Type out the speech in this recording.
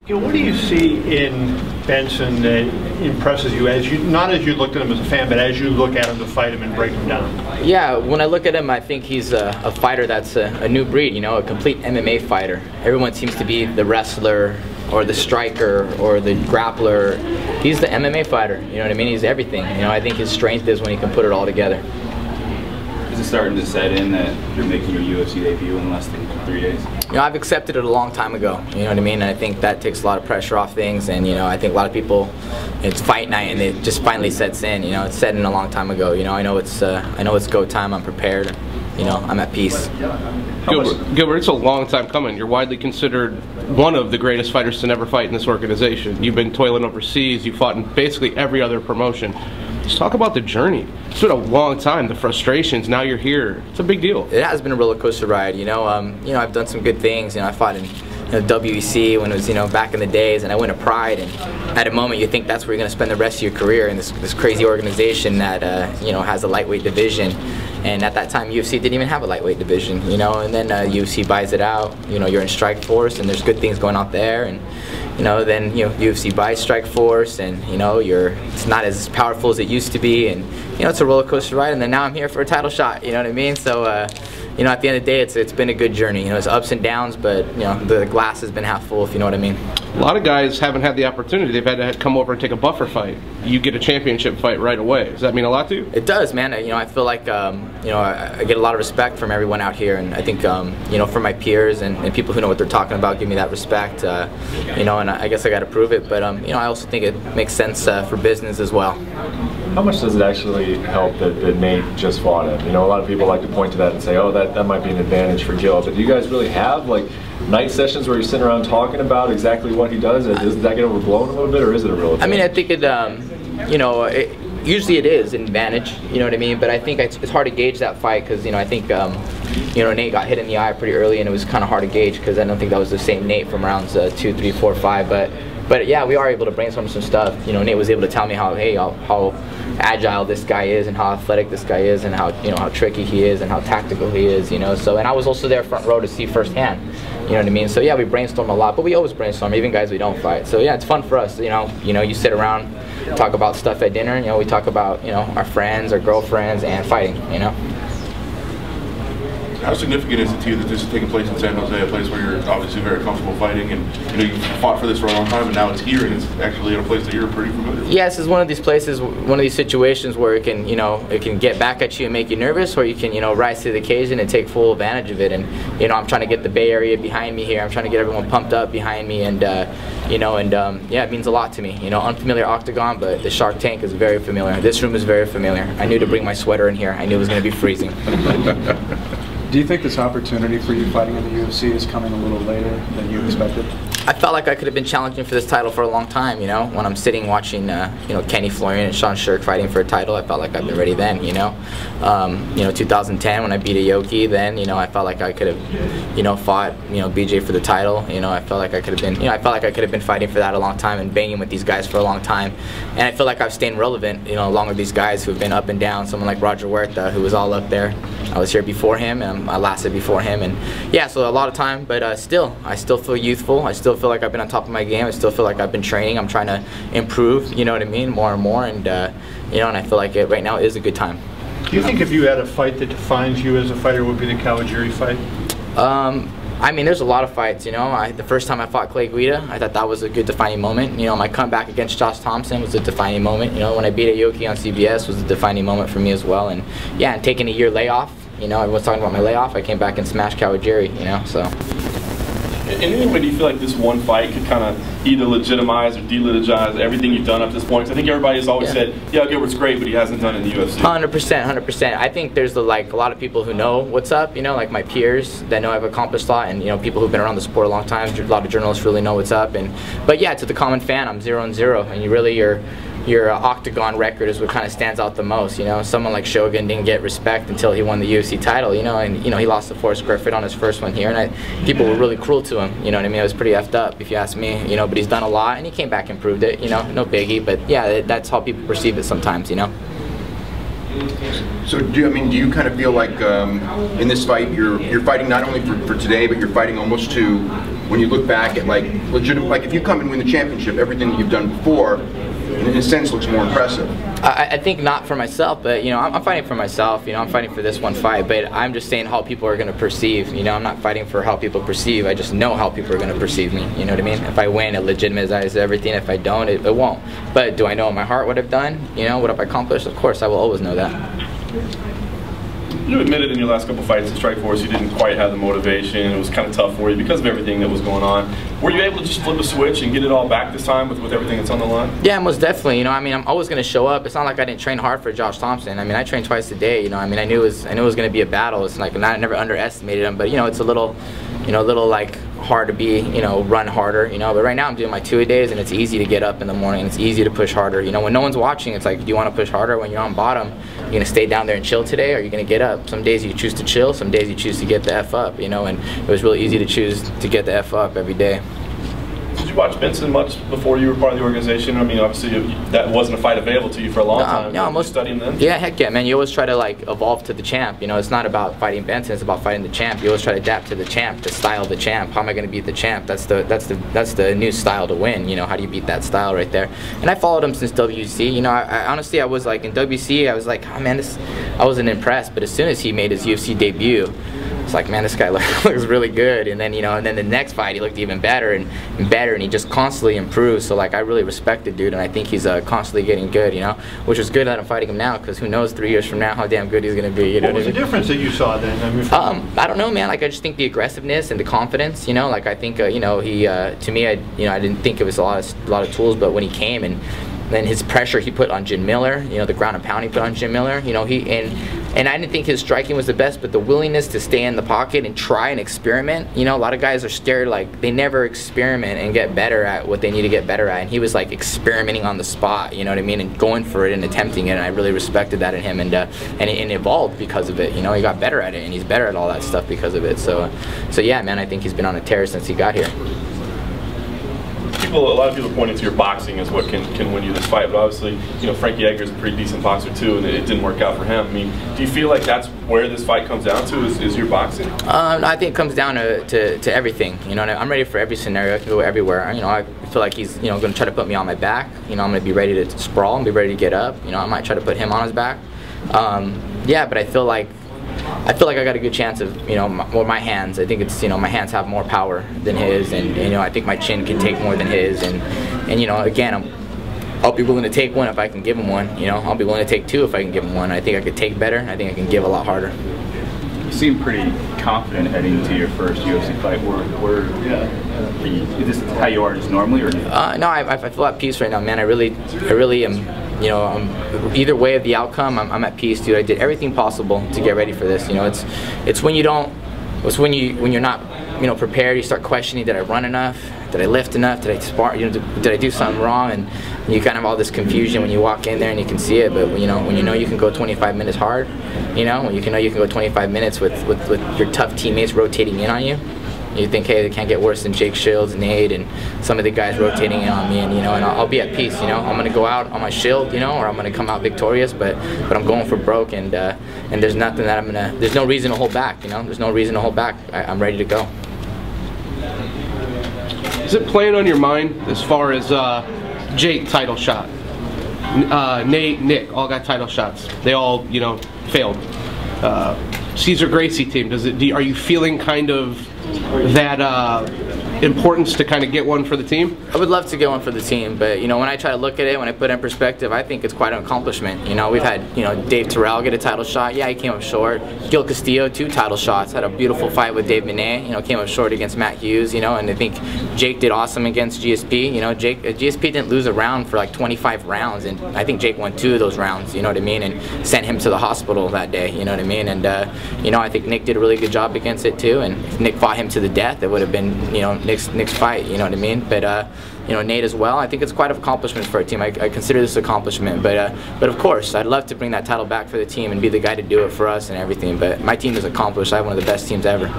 What do you see in Benson that impresses you, not as you looked at him as a fan, but as you look at him to fight him and break him down? Yeah, when I look at him, I think he's a fighter that's a new breed, you know, a complete MMA fighter. Everyone seems to be the wrestler or the striker or the grappler. He's the MMA fighter, you know what I mean? He's everything. You know, I think his strength is when he can put it all together. Is it starting to set in that you're making your UFC debut in less than 3 days? You know, I've accepted it a long time ago, you know what I mean? And I think that takes a lot of pressure off things, and you know, I think a lot of people, it's fight night and it just finally sets in, you know, it's set in a long time ago, you know, I know it's go time, I'm prepared, you know, I'm at peace. Gilbert, it's a long time coming. You're widely considered one of the greatest fighters to never fight in this organization. You've been toiling overseas, you fought in basically every other promotion. Just talk about the journey. It's been a long time, the frustrations, now you're here. It's a big deal. It has been a roller coaster ride, you know. I've done some good things. You know, I fought in WEC when it was, you know, back in the days, and I went to Pride, and at a moment you think that's where you're going to spend the rest of your career in this crazy organization that, you know, has a lightweight division. And at that time, UFC didn't even have a lightweight division, you know, and then UFC buys it out. You know, you're in Strike Force, and there's good things going on there, and you know, then UFC buys Strike Force, and you know, it's not as powerful as it used to be, and you know, it's a roller coaster ride. And then now I'm here for a title shot. You know what I mean? So, you know, at the end of the day, it's been a good journey. You know, it's ups and downs, but you know, the glass has been half full, if you know what I mean. A lot of guys haven't had the opportunity. They've had to come over and take a buffer fight. You get a championship fight right away. Does that mean a lot to you? It does, man. You know, I feel like you know, I get a lot of respect from everyone out here, and I think you know, from my peers and people who know what they're talking about give me that respect. You know, and I guess I got to prove it, but you know, I also think it makes sense for business as well. How much does it actually help that Nate just fought him? You know, a lot of people like to point to that and say, oh, that might be an advantage for Gil. But do you guys really have like night sessions where you're sitting around talking about exactly what he does? Does that get overblown a little bit, or is it a real advantage? I mean, I think it, you know, usually it is an advantage, you know what I mean? But I think it's hard to gauge that fight because, you know, I think, you know, Nate got hit in the eye pretty early, and it was kind of hard to gauge because I don't think that was the same Nate from rounds 2, 3, 4, 5. But yeah, we are able to brainstorm some stuff. You know, Nate was able to tell me how agile this guy is, and how athletic this guy is, and how, you know, how tricky he is, and how tactical he is. You know, so, and I was also there front row to see firsthand. You know what I mean? So yeah, we brainstorm a lot, but we always brainstorm, even guys we don't fight. So yeah, it's fun for us. You know, you sit around, talk about stuff at dinner. You know, we talk about, you know, our friends, our girlfriends, and fighting. You know. How significant is it to you that this is taking place in San Jose, a place where you're obviously very comfortable fighting, and you know, you've fought for this for a long time, and now it's here, and it's actually in a place that you're pretty familiar with? Yes, it's one of these places, one of these situations where it can, you know, it can get back at you and make you nervous, or you can, you know, rise to the occasion and take full advantage of it. And you know, I'm trying to get the Bay Area behind me here. I'm trying to get everyone pumped up behind me, and you know, and yeah, it means a lot to me. You know, unfamiliar octagon, but the Shark Tank is very familiar. This room is very familiar. I knew to bring my sweater in here. I knew it was going to be freezing. Do you think this opportunity for you fighting in the UFC is coming a little later than you expected? I felt like I could have been challenging for this title for a long time, you know. When I'm sitting watching, you know, Kenny Florian and Sean Shirk fighting for a title, I felt like I've been ready then, you know. You know, 2010 when I beat Aoki, then, you know, I felt like I could have, you know, fought, you know, BJ for the title. You know, I felt like I could have been, you know, I felt like I could have been fighting for that a long time and banging with these guys for a long time. And I feel like I've stayed relevant, you know, along with these guys who've been up and down. Someone like Roger Huerta, who was all up there. I was here before him, and I lasted before him, and yeah, so a lot of time, but I still feel youthful. I still feel like I've been on top of my game. I still feel like I've been training. I'm trying to improve, you know what I mean, more and more, and you know, and I feel like it right now is a good time. Do you think if you had a fight that defines you as a fighter, it would be the Kawajiri fight? I mean, there's a lot of fights, you know. The first time I fought Clay Guida, I thought that was a good defining moment. You know, my comeback against Josh Thompson was a defining moment. You know, when I beat Aoki on CBS was a defining moment for me as well. And yeah, and taking a year layoff, you know, everyone's talking about my layoff, I came back and smashed Kawajiri, you know, so. In any way, do you feel like this one fight could kind of either legitimize or delegitimize everything you've done up to this point? Because I think everybody has always said, yeah, Gilbert's great, but he hasn't done it in the UFC. 100%, 100%. I think there's like a lot of people who know what's up, you know, like my peers that know I've accomplished a lot, and you know, people who've been around the sport a long time. A lot of journalists really know what's up, but yeah, to the common fan, I'm 0-0, and your octagon record is what kind of stands out the most, you know. Someone like Shogun didn't get respect until he won the UFC title, you know, and you know, he lost to Forrest Griffin on his first one here, and people were really cruel to him, you know what I mean. It was pretty effed up if you ask me, you know, but he's done a lot, and he came back and proved it, you know, no biggie, but yeah, that's how people perceive it sometimes, you know. So do you kind of feel like in this fight you're fighting not only for today, but you're fighting almost to when you look back at like legitimate, like if you come and win the championship, everything that you've done before, in a sense, looks more impressive. I think not for myself, but I'm fighting for myself. I'm fighting for this one fight, but I'm just saying how people are going to perceive. I'm not fighting for how people perceive. I just know how people are going to perceive me. You know what I mean? If I win, it legitimizes everything. If I don't, it won't. But do I know in my heart what I've done? What I've accomplished? Of course, I will always know that. You admitted in your last couple fights in Strikeforce you didn't quite have the motivation. It was kind of tough for you because of everything that was going on. Were you able to just flip a switch and get it all back this time with everything that's on the line? Yeah, most definitely. I'm always going to show up. It's not like I didn't train hard for Josh Thompson. I trained twice a day. I knew it was going to be a battle. It's like I never underestimated him, but it's a little, like hard to be, run harder, But right now I'm doing my 2-a-days, and it's easy to get up in the morning. It's easy to push harder. When no one's watching, it's like, do you want to push harder when you're on bottom? You're going to stay down there and chill today, or you're going to get up? Some days you choose to chill, some days you choose to get the F up, And it was really easy to choose to get the F up every day. Did you watch Benson much before you were part of the organization? Obviously that wasn't a fight available to you for a long time. No, most studying them. Yeah, heck yeah, man. You always try to evolve to the champ. It's not about fighting Benson. It's about fighting the champ. You always try to adapt to the champ, the style of the champ. How am I going to beat the champ? That's the new style to win. How do you beat that style right there? And I followed him since WC. I honestly, I was like in WC. I was like, oh man, I wasn't impressed. But as soon as he made his UFC debut, it's like, man, this guy looks really good. And then the next fight he looked even better and better, and he just constantly improves. So I really respect the dude, and I think he's constantly getting good. Which is good that I'm fighting him now, because who knows 3 years from now how damn good he's gonna be. What was the difference that you saw then? I don't know, man. I just think the aggressiveness and the confidence. I think he to me, I didn't think it was a lot of tools, but when he came and then his pressure he put on Jim Miller, the ground and pound he put on Jim Miller, and I didn't think his striking was the best, but the willingness to stay in the pocket and try and experiment. A lot of guys are scared, they never experiment and get better at what they need to get better at, and he was experimenting on the spot, and going for it and attempting it, and I really respected that in him, and it evolved because of it. He got better at it, and he's better at all that stuff because of it. So yeah, man, I think he's been on a tear since he got here. A lot of people are pointing to your boxing as what can win you this fight, but obviously, Frankie Edgar's a pretty decent boxer too, and it didn't work out for him. Do you feel like that's where this fight comes down to, is your boxing? I think it comes down to everything. I'm ready for every scenario. I can go everywhere. I feel like he's, going to try to put me on my back. I'm going to be ready to sprawl and be ready to get up. I might try to put him on his back. Yeah, but I feel like I got a good chance of, my hands. I think it's, my hands have more power than his, and I think my chin can take more than his, and again, I'll be willing to take one if I can give him one. I'll be willing to take two if I can give him one. I think I could take better. I think I can give a lot harder. You seem pretty confident heading into your first UFC fight. Is this how you are just normally, or? No, I feel at peace right now, man. I really am. Either way of the outcome, I'm at peace, dude. I did everything possible to get ready for this. It's when you don't, it's when you're not, prepared. You start questioning: did I run enough? Did I lift enough? Did I spar? Did I do something wrong? And you kind of have all this confusion when you walk in there and you can see it. But when you know you can go 25 minutes hard, when you can go 25 minutes with your tough teammates rotating in on you. You think, hey, they can't get worse than Jake Shields, Nate, and some of the guys rotating in on me, and I'll be at peace. I'm gonna go out on my shield, or I'm gonna come out victorious, but I'm going for broke, and there's nothing that there's no reason to hold back. There's no reason to hold back. I'm ready to go. Is it playing on your mind as far as Jake title shot, Nate, Nick, all got title shots. They all, failed. Cesar Gracie team. Are you feeling kind of that importance to kind of get one for the team? I would love to get one for the team, but when I try to look at it, when I put it in perspective, I think it's quite an accomplishment. We've had Dave Terrell get a title shot. Yeah, he came up short. Gil Castillo, 2 title shots. Had a beautiful fight with Dave Manet. Came up short against Matt Hughes. And I think Jake did awesome against GSP. GSP didn't lose a round for 25 rounds, and I think Jake won 2 of those rounds. And sent him to the hospital that day. And I think Nick did a really good job against it too. And if Nick fought him to the death, it would have been Nick's fight. But Nate as well. I think it's quite an accomplishment for a team. I consider this an accomplishment. But of course, I'd love to bring that title back for the team and be the guy to do it for us and everything. But my team is accomplished. I have one of the best teams ever.